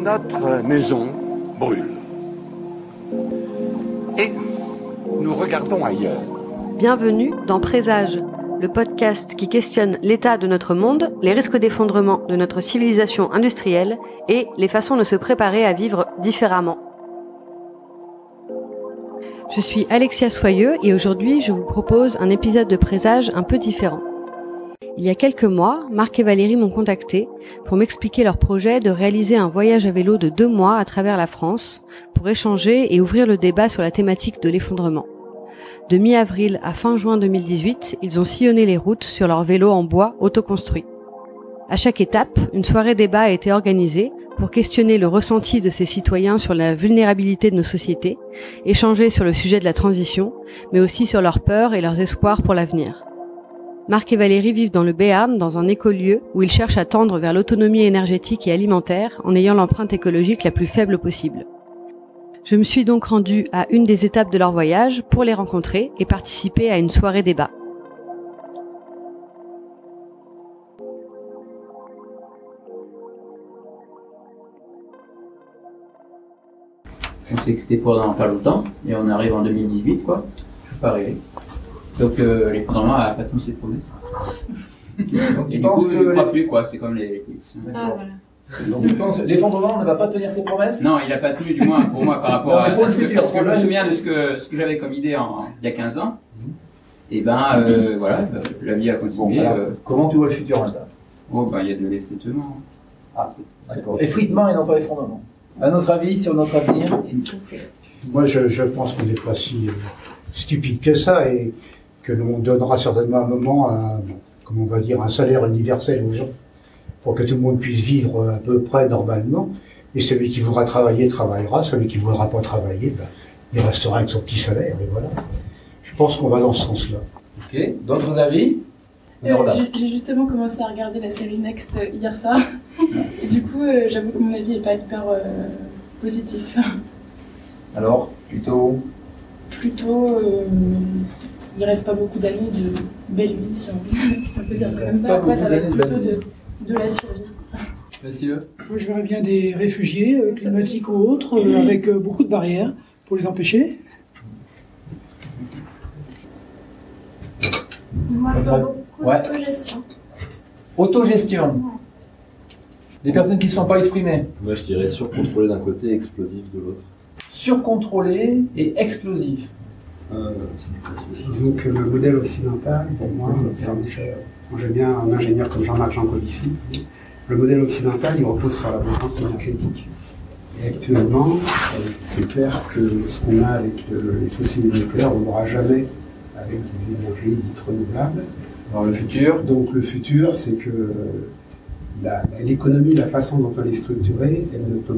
Notre maison brûle. Et nous regardons ailleurs. Bienvenue dans Présage, le podcast qui questionne l'état de notre monde, les risques d'effondrement de notre civilisation industrielle et les façons de se préparer à vivre différemment. Je suis Alexia Soyeux et aujourd'hui je vous propose un épisode de Présage un peu différent. Il y a quelques mois, Marc et Valérie m'ont contacté pour m'expliquer leur projet de réaliser un voyage à vélo de 2 mois à travers la France pour échanger et ouvrir le débat sur la thématique de l'effondrement. De mi-avril à fin juin 2018, ils ont sillonné les routes sur leur vélo en bois autoconstruit. À chaque étape, une soirée débat a été organisée pour questionner le ressenti de ces citoyens sur la vulnérabilité de nos sociétés, échanger sur le sujet de la transition, mais aussi sur leurs peurs et leurs espoirs pour l'avenir. Marc et Valérie vivent dans le Béarn, dans un écolieu où ils cherchent à tendre vers l'autonomie énergétique et alimentaire en ayant l'empreinte écologique la plus faible possible. Je me suis donc rendue à une des étapes de leur voyage pour les rencontrer et participer à une soirée débat. On sait que c'était pendant pas longtemps, et on arrive en 2018, quoi. Je suis pas arrivé. Donc l'effondrement n'a pas tenu ses promesses. Donc et du coup, je ne crois plus, quoi. C'est comme les... Ah, voilà. Donc tu penses l'effondrement ne va pas tenir ses promesses? Non, il n'a pas tenu, du moins pour moi, par rapport à pour le ce que, futur, parce que je me souviens de ce que j'avais comme idée il y a 15 ans. Et ben voilà, la vie a continué. Bon, alors, comment tu vois le futur maintenant? Oh ben il y a de l'effritement. Ah, d'accord. Effritement et non pas effondrement. À notre avis, sur notre avenir? Moi, je pense qu'on n'est pas si stupide que ça et que l'on donnera certainement à un moment comment on va dire, un salaire universel aux gens pour que tout le monde puisse vivre à peu près normalement. Et celui qui voudra travailler, travaillera. Celui qui ne voudra pas travailler, il restera avec son petit salaire. Et voilà. Je pense qu'on va dans ce sens-là. Ok. D'autres avis? J'ai justement commencé à regarder la série Next hier soir. Et du coup, j'avoue que mon avis n'est pas hyper positif. Alors, plutôt, il reste pas beaucoup d'années de belle vie, si on peut dire ça comme ça. Après, ça va être plutôt de la survie. messieurs? Moi, je verrais bien des réfugiés, climatiques ou autres, avec beaucoup de barrières pour les empêcher. Moi, je vois beaucoup d'autogestion. Autogestion. Ouais. Les personnes qui ne sont pas exprimées. Moi, je dirais surcontrôlé d'un côté et explosif de l'autre. Surcontrôlé et explosif. Disons que le modèle occidental, pour moi, j'aime bien un ingénieur comme Jean-Marc Jancovici. Le modèle occidental, il repose sur la bonance énergétique. Et actuellement, c'est clair que ce qu'on a avec les fossiles nucléaires, on n'aura jamais avec les énergies dites renouvelables. Alors le futur? Donc le futur, c'est que l'économie, la façon dont elle est structurée, elle ne peut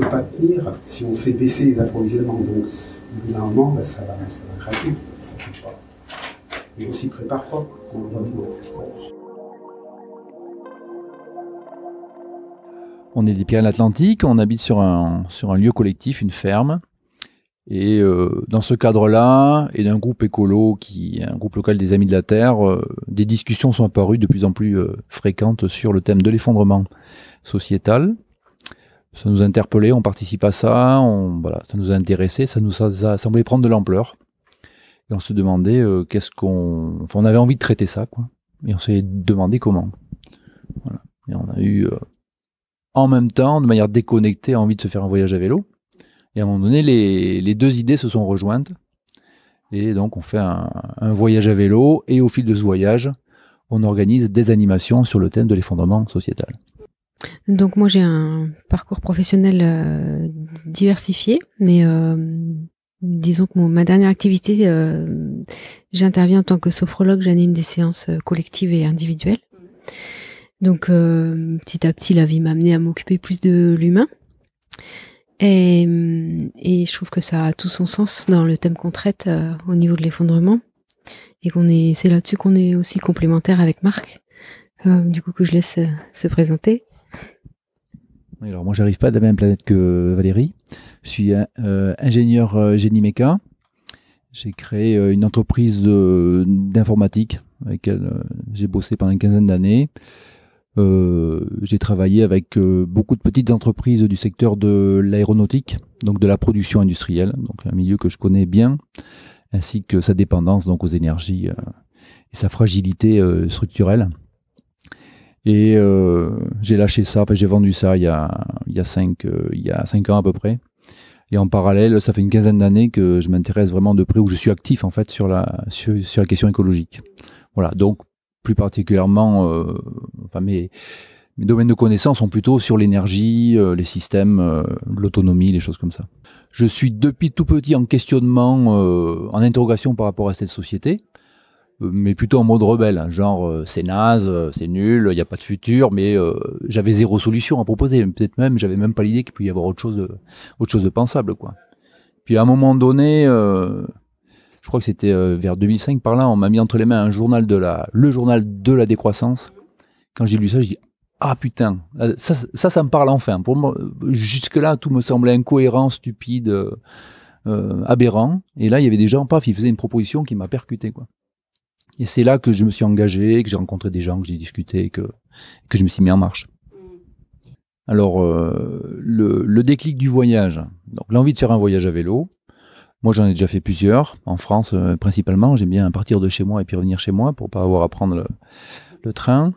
pas tenir si on fait baisser les approvisionnements. Donc, au bout d'un moment, ça va craquer. Ça peut pas. Et on s'y prépare pas. On est des Pyrénées-Atlantiques, on habite sur un lieu collectif, une ferme. Et dans ce cadre-là, et d'un groupe écolo, un groupe local des Amis de la Terre, des discussions sont apparues de plus en plus fréquentes sur le thème de l'effondrement sociétal. Ça nous a interpellés, on participe à ça, ça nous a intéressés, ça nous a semblé prendre de l'ampleur. Et on se demandait on avait envie de traiter ça, quoi. Et on s'est demandé comment. Voilà. Et on a eu, en même temps, de manière déconnectée, envie de se faire un voyage à vélo. Et à un moment donné, les deux idées se sont rejointes. Et donc, on fait un voyage à vélo. Et au fil de ce voyage, on organise des animations sur le thème de l'effondrement sociétal. Donc, moi, j'ai un parcours professionnel diversifié. Mais disons que ma dernière activité, j'interviens en tant que sophrologue. J'anime des séances collectives et individuelles. Donc, petit à petit, la vie m'a amené à m'occuper plus de l'humain. Et je trouve que ça a tout son sens dans le thème qu'on traite au niveau de l'effondrement. Et c'est là-dessus qu'on est aussi complémentaires avec Marc. Du coup, que je laisse se présenter. Oui, alors moi, j'arrive pas de la même planète que Valérie. Je suis ingénieur génie méca. J'ai créé une entreprise d'informatique avec laquelle j'ai bossé pendant une quinzaine d'années. J'ai travaillé avec beaucoup de petites entreprises du secteur de l'aéronautique, donc de la production industrielle, donc un milieu que je connais bien, ainsi que sa dépendance donc aux énergies et sa fragilité structurelle. Et j'ai lâché ça, enfin j'ai vendu ça il y a 5 ans à peu près. Et en parallèle, ça fait une quinzaine d'années que je m'intéresse vraiment de près, où je suis actif en fait sur la question écologique. Voilà, donc plus particulièrement, mes domaines de connaissances sont plutôt sur l'énergie, les systèmes, l'autonomie, les choses comme ça. Je suis depuis tout petit en questionnement, en interrogation par rapport à cette société, mais plutôt en mode rebelle, genre c'est naze, c'est nul, il n'y a pas de futur, mais j'avais zéro solution à proposer. Peut-être même, j'avais même pas l'idée qu'il pouvait y avoir autre chose de pensable, quoi. Puis à un moment donné, je crois que c'était vers 2005 par là, on m'a mis entre les mains le journal de la décroissance. Quand j'ai lu ça, je dis ah putain, ça me parle enfin. Pour moi, jusque-là, tout me semblait incohérent, stupide, aberrant. Et là, il y avait des gens, ils faisaient une proposition qui m'a percuté, quoi. Et c'est là que je me suis engagé, que j'ai rencontré des gens, que j'ai discuté, que je me suis mis en marche. Alors, le déclic du voyage, donc l'envie de faire un voyage à vélo. Moi, j'en ai déjà fait plusieurs, en France principalement. J'aime bien partir de chez moi et puis revenir chez moi pour pas avoir à prendre le train.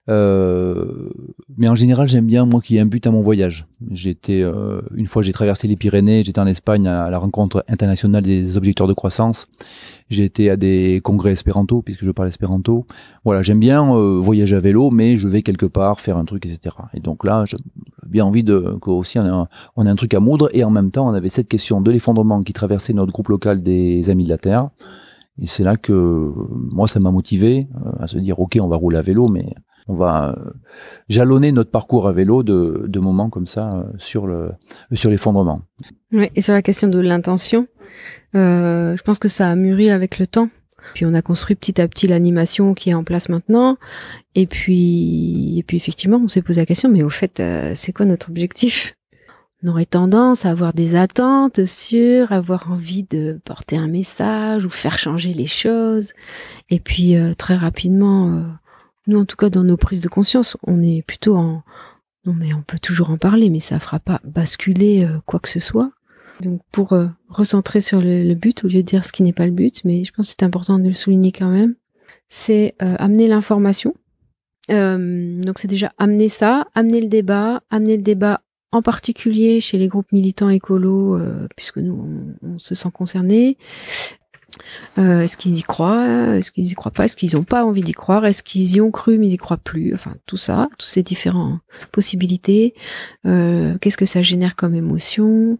Mais en général, j'aime bien, moi, qu'il y ait un but à mon voyage. Une fois, j'ai traversé les Pyrénées, j'étais en Espagne à la rencontre internationale des objecteurs de croissance. J'ai été à des congrès espéranto, puisque je parle espéranto. Voilà, j'aime bien voyager à vélo, mais je vais quelque part faire un truc, etc. Et donc là, j'ai bien envie qu'aussi on a un truc à moudre, et en même temps, on avait cette question de l'effondrement qui traversait notre groupe local des Amis de la Terre. Et c'est là que, moi, ça m'a motivé à se dire, ok, on va rouler à vélo, mais on va jalonner notre parcours à vélo de moments comme ça sur l'effondrement. Ouais, et sur la question de l'intention, je pense que ça a mûri avec le temps. Puis on a construit petit à petit l'animation qui est en place maintenant. Et puis effectivement, on s'est posé la question, mais au fait, c'est quoi notre objectif ? On aurait tendance à avoir des attentes sur avoir envie de porter un message ou faire changer les choses. Et puis très rapidement, nous en tout cas dans nos prises de conscience, on est plutôt non mais on peut toujours en parler, mais ça fera pas basculer quoi que ce soit. Donc pour recentrer sur le but, au lieu de dire ce qui n'est pas le but, mais je pense que c'est important de le souligner quand même, c'est amener l'information. Donc c'est déjà amener le débat en particulier chez les groupes militants écolos, puisque nous on se sent concernés. Est-ce qu'ils y croient? Est-ce qu'ils y croient pas? Est-ce qu'ils n'ont pas envie d'y croire? Est-ce qu'ils y ont cru mais ils y croient plus? Enfin tout ça, toutes ces différentes possibilités. Qu'est-ce que ça génère comme émotion?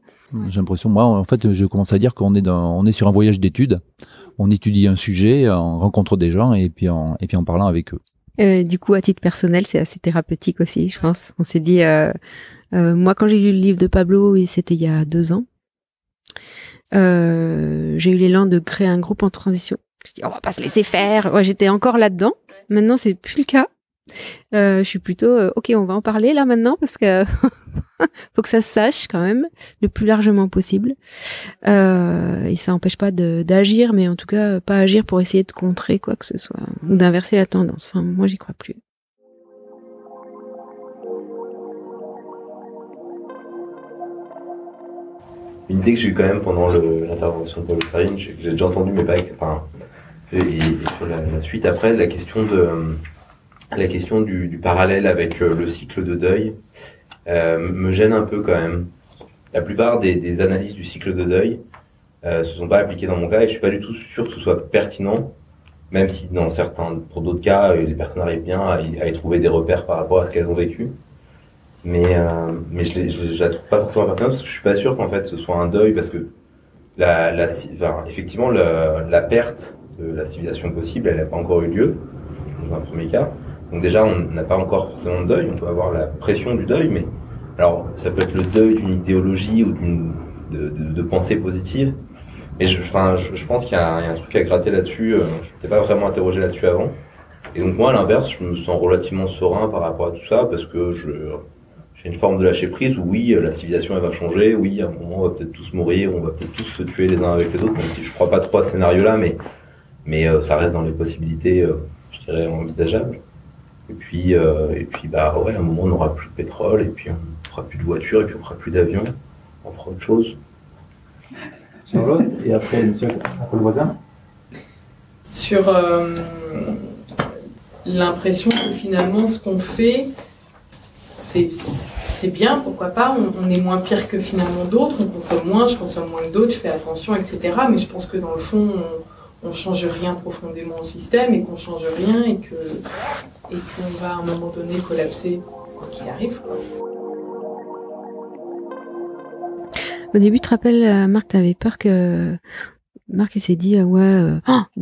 J'ai l'impression, moi, en fait, je commence à dire qu'on est sur un voyage d'études. On étudie un sujet, on rencontre des gens et puis en parlant avec eux. Du coup, à titre personnel, c'est assez thérapeutique aussi, je pense. On s'est dit, moi, quand j'ai lu le livre de Pablo, et c'était il y a 2 ans, j'ai eu l'élan de créer un groupe en transition. Je dis, on va pas se laisser faire. Ouais, j'étais encore là-dedans. Maintenant, c'est plus le cas. Je suis plutôt, ok, on va en parler là maintenant parce que faut que ça se sache quand même le plus largement possible. Et ça n'empêche pas d'agir, mais en tout cas pas agir pour essayer de contrer quoi que ce soit ou d'inverser la tendance. Enfin, moi, j'y crois plus. Une idée que j'ai eue quand même pendant l'intervention de Paul Farine, que j'ai déjà entendu, mais pas, et sur la suite après, la question du parallèle avec le cycle de deuil me gêne un peu quand même. La plupart des analyses du cycle de deuil se sont pas appliquées dans mon cas et je suis pas du tout sûr que ce soit pertinent, même si pour d'autres cas, les personnes arrivent bien à y trouver des repères par rapport à ce qu'elles ont vécu. Mais je la trouve pas forcément pertinente parce que je suis pas sûr qu'en fait ce soit un deuil parce que effectivement la perte de la civilisation possible, elle n'a pas encore eu lieu dans un premier cas. Donc déjà, on n'a pas encore forcément de deuil, on peut avoir la pression du deuil, mais alors ça peut être le deuil d'une idéologie ou de pensée positive. Mais je pense qu'il y a un truc à gratter là-dessus. Je m'étais pas vraiment interrogé là-dessus avant. Et donc moi, à l'inverse, je me sens relativement serein par rapport à tout ça parce que j'ai une forme de lâcher prise où oui, la civilisation elle va changer, oui, à un moment on va peut-être tous mourir, on va peut-être tous se tuer les uns avec les autres, même si je crois pas trop à ce scénario-là, mais ça reste dans les possibilités, je dirais, envisageables. Et puis bah ouais, à un moment on n'aura plus de pétrole, et puis on fera plus de voitures, et puis on fera plus d'avions, on fera autre chose. Charlotte, et après monsieur, après le voisin. Sur l'impression que finalement ce qu'on fait, c'est bien, pourquoi pas, on est moins pire que finalement d'autres, on consomme moins, je consomme moins que d'autres, je fais attention, etc. Mais je pense que dans le fond, on change rien profondément au système et qu'on change rien et qu'on va à un moment donné collapser quoi qu'il arrive, quoi. Au début, tu te rappelles, Marc, t'avais peur que... Marc, il s'est dit, dès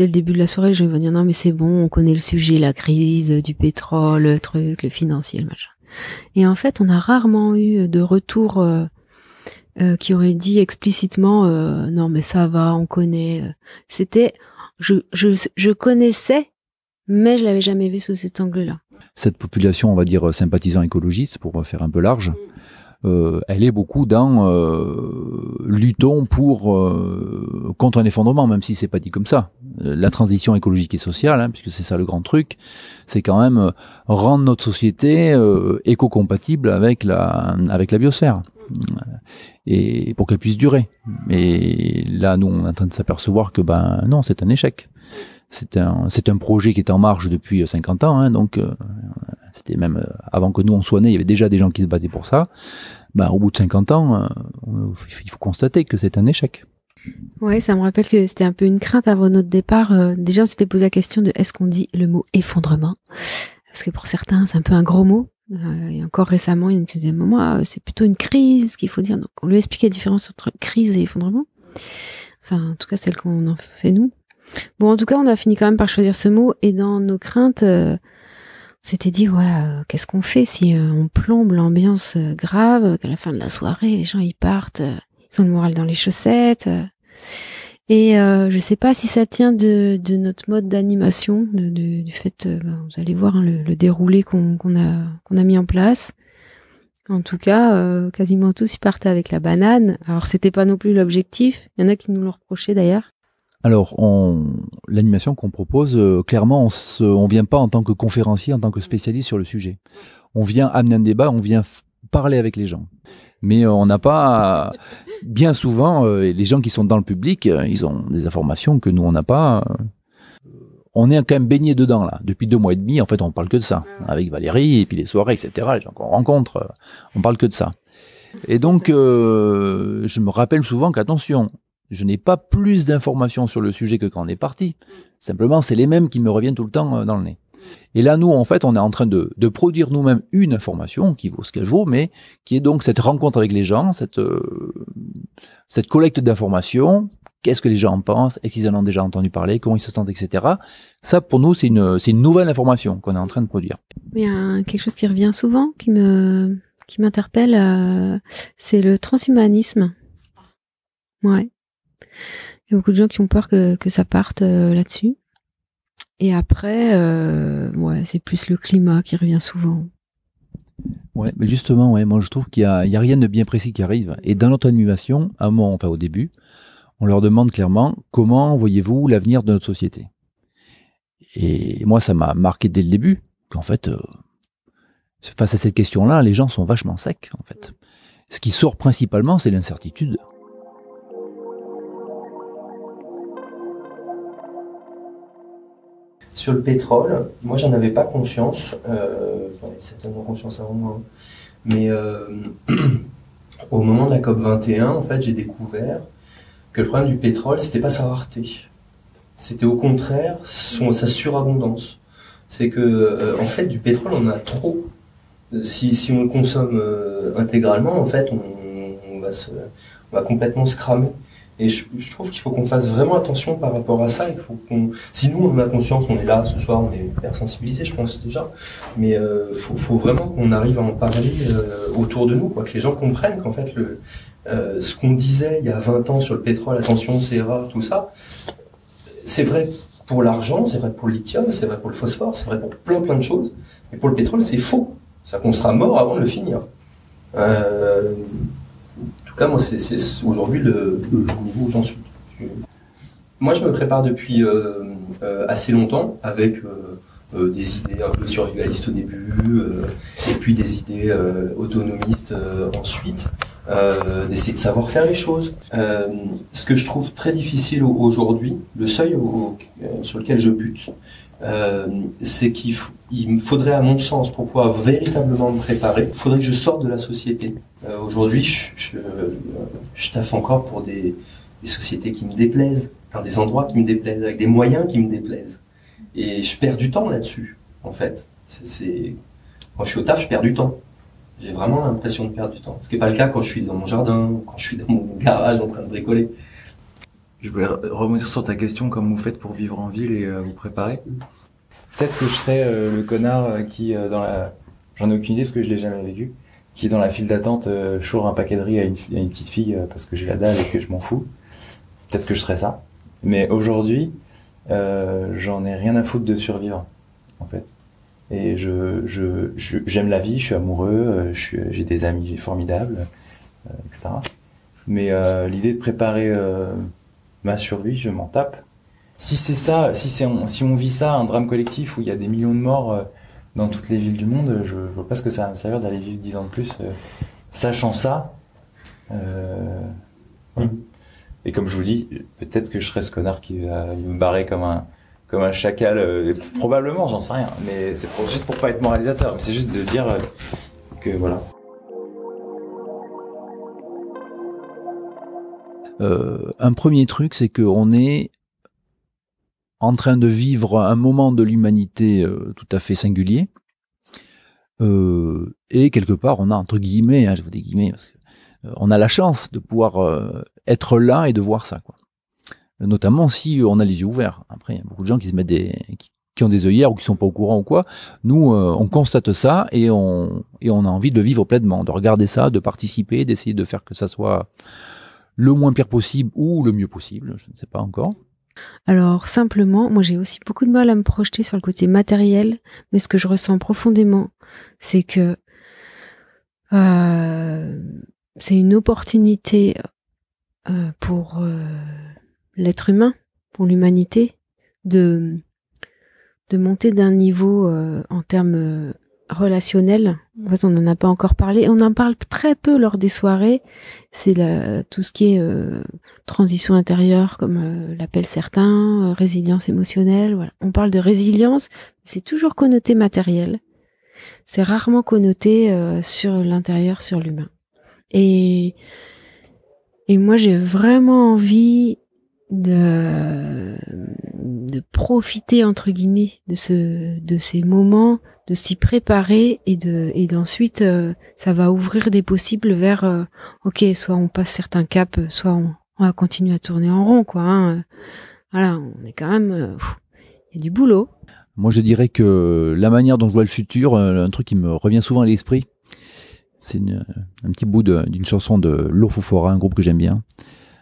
le début de la soirée, les gens vont dire, non, mais c'est bon, on connaît le sujet, la crise du pétrole, le truc, le financier, le machin. Et en fait, on a rarement eu de retour qui aurait dit explicitement, non, mais ça va, on connaît. C'était, je connaissais, mais je l'avais jamais vu sous cet angle-là. Cette population, on va dire, sympathisant écologiste, pour faire un peu large, elle est beaucoup dans luttons contre un effondrement, même si c'est pas dit comme ça. La transition écologique et sociale, hein, puisque c'est ça le grand truc, c'est quand même rendre notre société éco-compatible avec la biosphère, et pour qu'elle puisse durer. Et là, nous, on est en train de s'apercevoir que non, c'est un échec. C'est un projet qui est en marche depuis 50 ans, hein, donc c'était même avant que nous on soit nés, il y avait déjà des gens qui se battaient pour ça. Au bout de 50 ans, il faut constater que c'est un échec. Ouais, ça me rappelle que c'était un peu une crainte avant notre départ. Déjà, on s'était posé la question de est-ce qu'on dit le mot effondrement, parce que pour certains, c'est un peu un gros mot. Et encore récemment, il nous disait, moi, c'est plutôt une crise qu'il faut dire. Donc, on lui expliquait la différence entre crise et effondrement. Enfin, en tout cas, celle qu'on en fait nous. Bon, en tout cas, on a fini quand même par choisir ce mot, et dans nos craintes, on s'était dit, qu'est-ce qu'on fait si on plombe l'ambiance grave, qu'à la fin de la soirée, les gens ils partent, ils ont le moral dans les chaussettes. Et je sais pas si ça tient de notre mode d'animation, du fait, vous allez voir le déroulé qu'on a mis en place. En tout cas, quasiment tous ils partaient avec la banane. Alors c'était pas non plus l'objectif. Il y en a qui nous l'ont reproché d'ailleurs. Alors, l'animation qu'on propose, clairement, on vient pas en tant que conférencier, en tant que spécialiste sur le sujet. On vient amener un débat, on vient parler avec les gens. Mais on n'a pas... Bien souvent, les gens qui sont dans le public, ils ont des informations que nous, on n'a pas. On est quand même baigné dedans, là. Depuis 2 mois et demi, en fait, on parle que de ça. Avec Valérie, et puis les soirées, etc., les gens qu'on rencontre, on parle que de ça. Et donc, je me rappelle souvent qu'attention, je n'ai pas plus d'informations sur le sujet que quand on est parti. Simplement, c'est les mêmes qui me reviennent tout le temps dans le nez. Et là, nous, en fait, on est en train de produire nous-mêmes une information qui vaut ce qu'elle vaut, mais qui est donc cette rencontre avec les gens, cette collecte d'informations. Qu'est-ce que les gens en pensent? Est-ce qu'ils en ont déjà entendu parler? Comment ils se sentent, etc. Ça, pour nous, c'est une nouvelle information qu'on est en train de produire. Il y a quelque chose qui revient souvent, qui m'interpelle, c'est le transhumanisme. Ouais. Il y a beaucoup de gens qui ont peur que ça parte là-dessus. Et après, c'est plus le climat qui revient souvent. Ouais, mais justement, moi je trouve qu'il y a rien de bien précis qui arrive. Et dans notre animation, au début, on leur demande clairement comment voyez-vous l'avenir de notre société. Et moi, ça m'a marqué dès le début qu'en fait, face à cette question-là, les gens sont vachement secs. En fait, ce qui sort principalement, c'est l'incertitude. Sur le pétrole, moi j'en avais pas conscience, certainement conscience avant moi, mais au moment de la COP21, en fait, j'ai découvert que le problème du pétrole, c'était pas sa rareté, c'était au contraire sa surabondance. C'est que, en fait, du pétrole, on a trop. Si on le consomme intégralement, en fait, on va complètement se cramer. Et je trouve qu'il faut qu'on fasse vraiment attention par rapport à ça. Si nous on a conscience, on est là ce soir, on est hyper sensibilisés, je pense déjà. Mais faut vraiment qu'on arrive à en parler autour de nous, quoi, que les gens comprennent qu'en fait ce qu'on disait il y a 20 ans sur le pétrole, attention, c'est rare, tout ça, c'est vrai pour l'argent, c'est vrai pour le lithium, c'est vrai pour le phosphore, c'est vrai pour plein de choses. Mais pour le pétrole, c'est faux. C'est-à-dire qu'on sera mort avant de le finir. En tout cas, moi, c'est aujourd'hui le niveau où j'en suis. Moi, je me prépare depuis assez longtemps avec des idées un peu survivalistes au début, et puis des idées autonomistes ensuite, d'essayer de savoir faire les choses. Ce que je trouve très difficile aujourd'hui, le seuil sur lequel je bute, c'est qu'il me faudrait, à mon sens, pour pouvoir véritablement me préparer, il faudrait que je sorte de la société. Aujourd'hui, je taffe encore pour des sociétés qui me déplaisent, dans des endroits qui me déplaisent, avec des moyens qui me déplaisent. Et je perds du temps là-dessus, en fait. Quand je suis au taf, je perds du temps. J'ai vraiment l'impression de perdre du temps. Ce qui n'est pas le cas quand je suis dans mon jardin, quand je suis dans mon garage en train de bricoler. Je voulais rebondir sur ta question, comment vous faites pour vivre en ville et vous préparer. Peut-être que je serais le connard qui, j'en ai aucune idée parce que je l'ai jamais vécu, qui dans la file d'attente choure un paquet de riz à une petite fille parce que j'ai la dalle et que je m'en fous. Peut-être que je serais ça. Mais aujourd'hui, j'en ai rien à foutre de survivre, en fait. Et j'aime la vie, je suis amoureux, j'ai des amis formidables, etc. Mais l'idée de préparer ma survie, je m'en tape. Si c'est ça, si on vit ça, un drame collectif où il y a des millions de morts dans toutes les villes du monde, je vois pas ce que ça va me servir d'aller vivre 10 ans de plus, sachant ça. Voilà. Et comme je vous dis, peut-être que je serais ce connard qui va me barrer comme un chacal, probablement, j'en sais rien. Mais c'est juste pour pas être moralisateur. C'est juste de dire que voilà. Un premier truc, c'est qu'on est en train de vivre un moment de l'humanité tout à fait singulier. Et quelque part, on a, entre guillemets, je vous dis guillemets, parce que, on a la chance de pouvoir être là et de voir ça, quoi. Notamment si on a les yeux ouverts. Après, il y a beaucoup de gens qui se mettent qui ont des œillères ou qui sont pas au courant ou quoi. Nous, on constate ça et on a envie de le vivre pleinement, de regarder ça, de participer, d'essayer de faire que ça soit le moins pire possible ou le mieux possible, je ne sais pas encore. Alors simplement, moi j'ai aussi beaucoup de mal à me projeter sur le côté matériel, mais ce que je ressens profondément, c'est que c'est une opportunité pour l'être humain, pour l'humanité, de monter d'un niveau en termes relationnels. En fait, on n'en a pas encore parlé. On en parle très peu lors des soirées. C'est tout ce qui est transition intérieure, comme l'appellent certains, résilience émotionnelle. Voilà. On parle de résilience, mais c'est toujours connoté matériel. C'est rarement connoté sur l'intérieur, sur l'humain. Et moi, j'ai vraiment envie de profiter, entre guillemets, de ces moments, de s'y préparer et d'ensuite, ça va ouvrir des possibles vers, ok, soit on passe certains caps, soit on va continuer à tourner en rond, quoi. Hein. Voilà, on est quand même, il y a du boulot. Moi, je dirais que la manière dont je vois le futur, un truc qui me revient souvent à l'esprit, c'est un petit bout d'une chanson de Lofofora, un groupe que j'aime bien.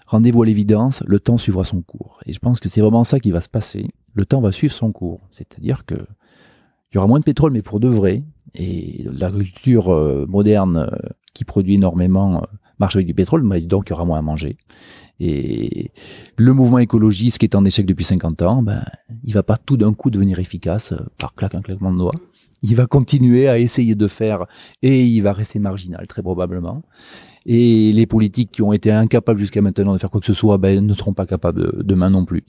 Rendez-vous à l'évidence, le temps suivra son cours. Et je pense que c'est vraiment ça qui va se passer. Le temps va suivre son cours. C'est-à-dire que il y aura moins de pétrole, mais pour de vrai. Et l'agriculture moderne qui produit énormément marche avec du pétrole, mais donc il y aura moins à manger. Et le mouvement écologiste qui est en échec depuis 50 ans, il va pas tout d'un coup devenir efficace par un claquement de doigts. Il va continuer à essayer de faire et il va rester marginal, très probablement. Et les politiques qui ont été incapables jusqu'à maintenant de faire quoi que ce soit, ne seront pas capables demain non plus.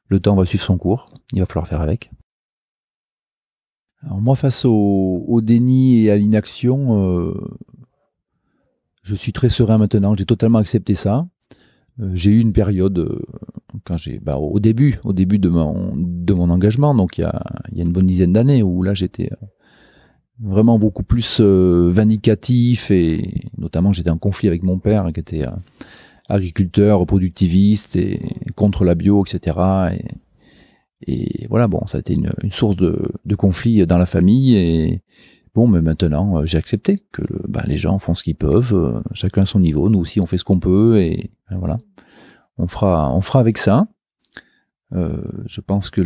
Le temps va suivre son cours, il va falloir faire avec. Alors moi, face au déni et à l'inaction, je suis très serein maintenant, j'ai totalement accepté ça. J'ai eu une période, quand au début de mon engagement, donc il y a une bonne dizaine d'années, où là j'étais vraiment beaucoup plus vindicatif, et notamment j'étais en conflit avec mon père qui était agriculteur, productiviste et contre la bio, etc. Et voilà, bon, ça a été une source de conflit dans la famille. Et bon, mais maintenant j'ai accepté que les gens font ce qu'ils peuvent, chacun à son niveau. Nous aussi on fait ce qu'on peut, et voilà, on fera avec ça. Je pense que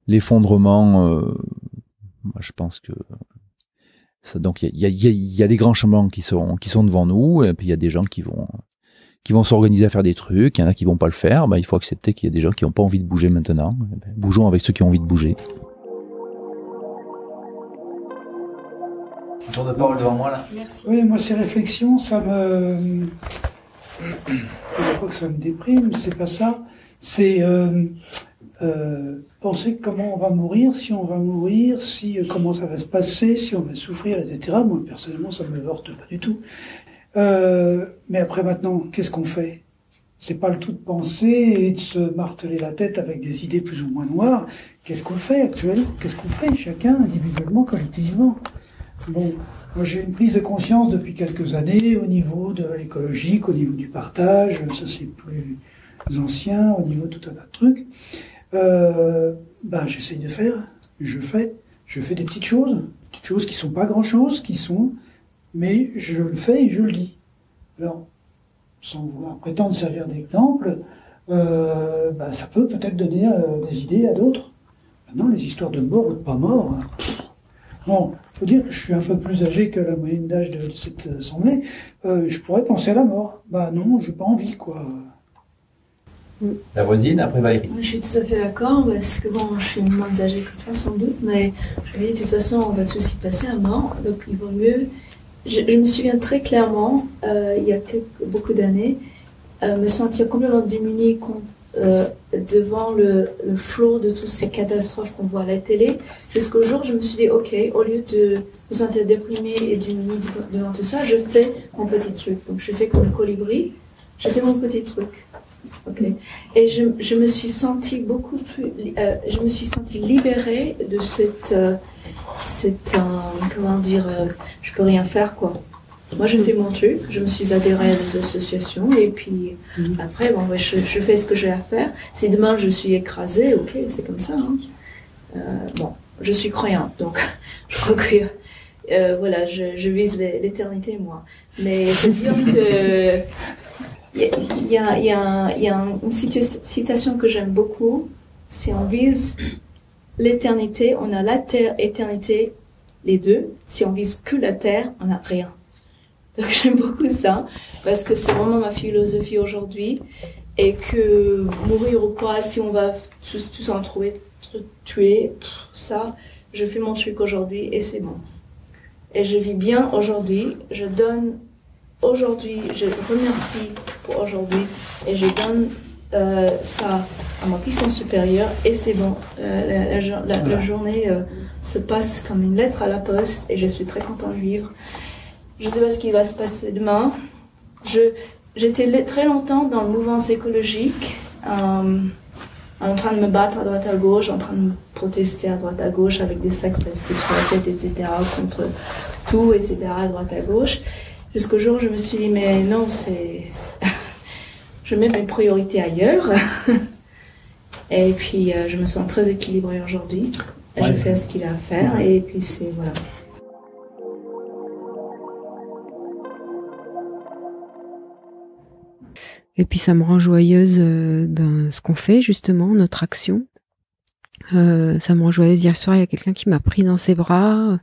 l'effondrement, moi, je pense que ça, donc il y a des grands chemins qui sont devant nous, et puis il y a des gens qui vont s'organiser à faire des trucs, il y en a qui vont pas le faire. Il faut accepter qu'il y a des gens qui n'ont pas envie de bouger maintenant. Bougeons avec ceux qui ont envie de bouger. Tour de parole devant moi là. Merci. Oui, moi ces réflexions, ça me... Je crois que ça me déprime, c'est pas ça. C'est penser comment on va mourir, si on va mourir, comment ça va se passer, si on va souffrir, etc. Moi, personnellement, ça me heurte pas du tout. Mais après, maintenant, qu'est-ce qu'on fait? C'est pas le tout de penser et de se marteler la tête avec des idées plus ou moins noires. Qu'est-ce qu'on fait actuellement? Qu'est-ce qu'on fait, chacun, individuellement, collectivement? Bon, moi j'ai une prise de conscience depuis quelques années au niveau de l'écologique, au niveau du partage, ça c'est plus ancien, au niveau de tout un tas de trucs. J'essaye de faire, je fais des petites choses qui sont pas grand-chose, mais je le fais et je le dis. Alors, sans vouloir prétendre servir d'exemple, ça peut peut-être donner des idées à d'autres. Maintenant, les histoires de mort ou de pas mort, bon, faut dire que je suis un peu plus âgé que la moyenne d'âge de cette assemblée. Je pourrais penser à la mort. Bah non, j'ai pas envie, quoi. La voisine, après Valérie. Je suis tout à fait d'accord, parce que bon, je suis moins âgée que toi sans doute, mais je me dis de toute façon, on va tous y passer à mort, donc il vaut mieux. Je me souviens très clairement, il y a beaucoup d'années, me sentir complètement démunie devant le flot de toutes ces catastrophes qu'on voit à la télé, jusqu'au jour où je me suis dit, ok, au lieu de me sentir déprimée et démunie devant tout ça, je fais mon petit truc. Donc je fais comme le colibri, je fais mon petit truc. Okay. Et je me suis sentie beaucoup plus, je me suis sentie libérée de comment dire, je peux rien faire quoi. Moi je fais mon truc, je me suis adhérée à des associations et puis après bon je fais ce que j'ai à faire. Si demain je suis écrasée, ok c'est comme ça. Hein. Bon, je suis croyante donc je crois que voilà je vise l'éternité moi. Mais c'est dire que il y a une citation que j'aime beaucoup. Si on vise l'éternité, on a la terre, éternité, les deux. Si on vise que la terre, on n'a rien. Donc j'aime beaucoup ça, parce que c'est vraiment ma philosophie aujourd'hui. Et que mourir ou pas, si on va tous en trouver, tuer, ça, je fais mon truc aujourd'hui et c'est bon. Et je vis bien aujourd'hui, je donne aujourd'hui, je remercie pour aujourd'hui et je donne ça à ma puissance supérieure et c'est bon. La journée se passe comme une lettre à la poste et je suis très contente de vivre. Je ne sais pas ce qui va se passer demain. J'étais très longtemps dans le mouvement écologique, en train de me battre à droite à gauche, en train de me protester à droite à gauche avec des sacs plastiques sur la tête, etc., contre tout, etc., à droite à gauche. Jusqu'au jour où je me suis dit, mais non, je mets mes priorités ailleurs. Et puis, je me sens très équilibrée aujourd'hui. Je fais ce qu'il a à faire, et puis c'est, voilà. Et puis ça me rend joyeuse ce qu'on fait justement, notre action. Ça me rend joyeuse. Hier soir, il y a quelqu'un qui m'a pris dans ses bras,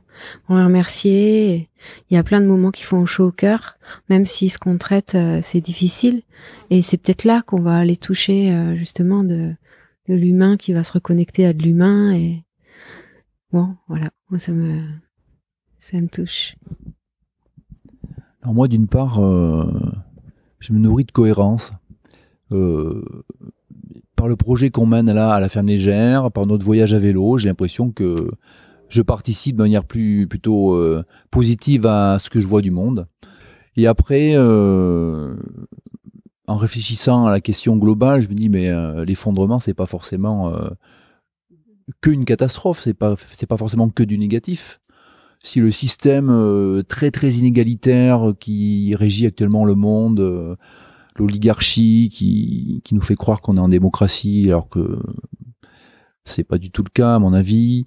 on l'a remercié. Il y a plein de moments qui font chaud au cœur, même si ce qu'on traite, c'est difficile. Et c'est peut-être là qu'on va aller toucher justement de l'humain qui va se reconnecter à de l'humain. Et bon, voilà, moi ça me touche. Alors moi, d'une part, je me nourris de cohérence. Par le projet qu'on mène là à la ferme légère, par notre voyage à vélo, j'ai l'impression que je participe de manière plutôt positive à ce que je vois du monde. Et après, en réfléchissant à la question globale, je me dis mais l'effondrement, c'est pas forcément qu'une catastrophe, c'est pas forcément que du négatif. Si le système très très inégalitaire qui régit actuellement le monde, l'oligarchie qui nous fait croire qu'on est en démocratie alors que c'est pas du tout le cas à mon avis,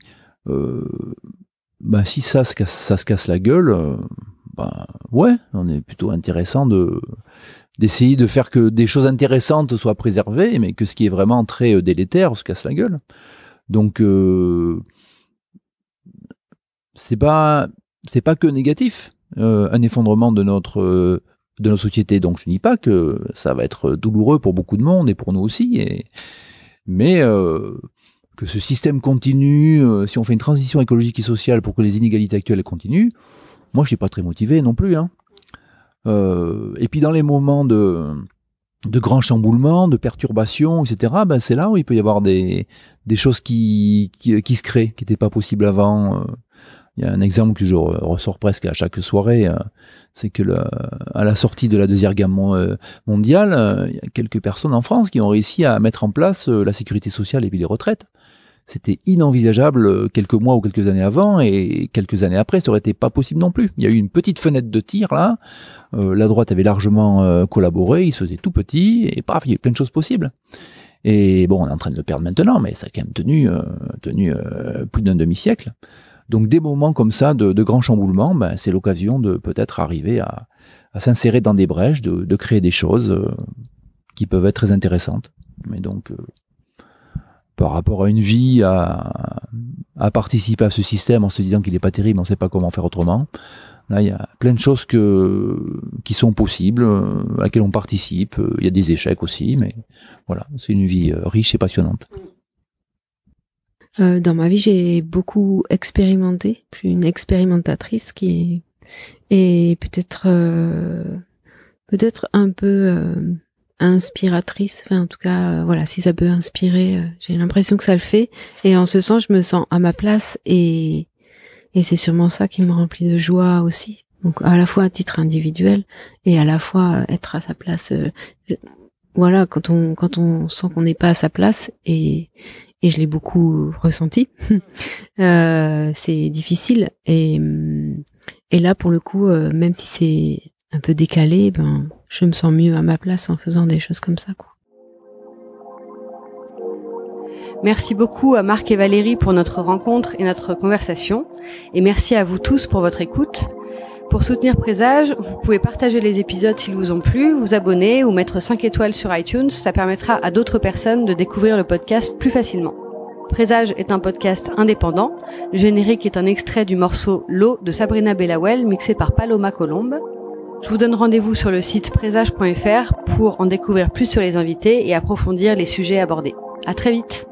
si ça se casse la gueule, ouais, on est plutôt intéressant d'essayer de faire que des choses intéressantes soient préservées, mais que ce qui est vraiment très délétère se casse la gueule. Donc c'est pas que négatif, un effondrement de notre société. Donc je ne dis pas que ça va être douloureux pour beaucoup de monde et pour nous aussi, mais que ce système continue, si on fait une transition écologique et sociale pour que les inégalités actuelles continuent, Moi, je suis pas très motivé non plus. Hein. Et puis dans les moments de grands chamboulements, de perturbations, etc., ben c'est là où il peut y avoir des choses qui se créent, qui n'étaient pas possibles avant. Il y a un exemple que je ressors presque à chaque soirée, c'est que à la sortie de la Deuxième Guerre mondiale, il y a quelques personnes en France qui ont réussi à mettre en place la sécurité sociale et puis les retraites. C'était inenvisageable quelques mois ou quelques années avant, et quelques années après, ça aurait été pas possible non plus. Il y a eu une petite fenêtre de tir là, la droite avait largement collaboré, il se faisait tout petit, et paf, il y a eu plein de choses possibles. Et bon, on est en train de le perdre maintenant, mais ça a quand même tenu plus d'un demi-siècle. Donc des moments comme ça de grands chamboulements, ben, c'est l'occasion de peut-être arriver à s'insérer dans des brèches, de créer des choses qui peuvent être très intéressantes. Mais donc, par rapport à une vie, à participer à ce système en se disant qu'il n'est pas terrible, on ne sait pas comment faire autrement, là il y a plein de choses qui sont possibles, à laquelle on participe. Il y a des échecs aussi, mais voilà, c'est une vie riche et passionnante. Dans ma vie, j'ai beaucoup expérimenté. Je suis une expérimentatrice et peut-être un peu inspiratrice. Enfin, en tout cas, voilà, si ça peut inspirer, j'ai l'impression que ça le fait. Et en ce sens, je me sens à ma place et c'est sûrement ça qui me remplit de joie aussi. Donc, à la fois à titre individuel et à la fois être à sa place. Voilà, quand on sent qu'on n'est pas à sa place et je l'ai beaucoup ressenti. C'est difficile et là pour le coup, même si c'est un peu décalé, ben je me sens mieux à ma place en faisant des choses comme ça, quoi. Merci beaucoup à Marc et Valérie pour notre rencontre et notre conversation, et merci à vous tous pour votre écoute. Pour soutenir Présage, vous pouvez partager les épisodes s'ils vous ont plu, vous abonner ou mettre 5 étoiles sur iTunes, ça permettra à d'autres personnes de découvrir le podcast plus facilement. Présage est un podcast indépendant, le générique est un extrait du morceau L'eau de Sabrina Bellawell mixé par Paloma Colombe. Je vous donne rendez-vous sur le site présage.fr pour en découvrir plus sur les invités et approfondir les sujets abordés. À très vite!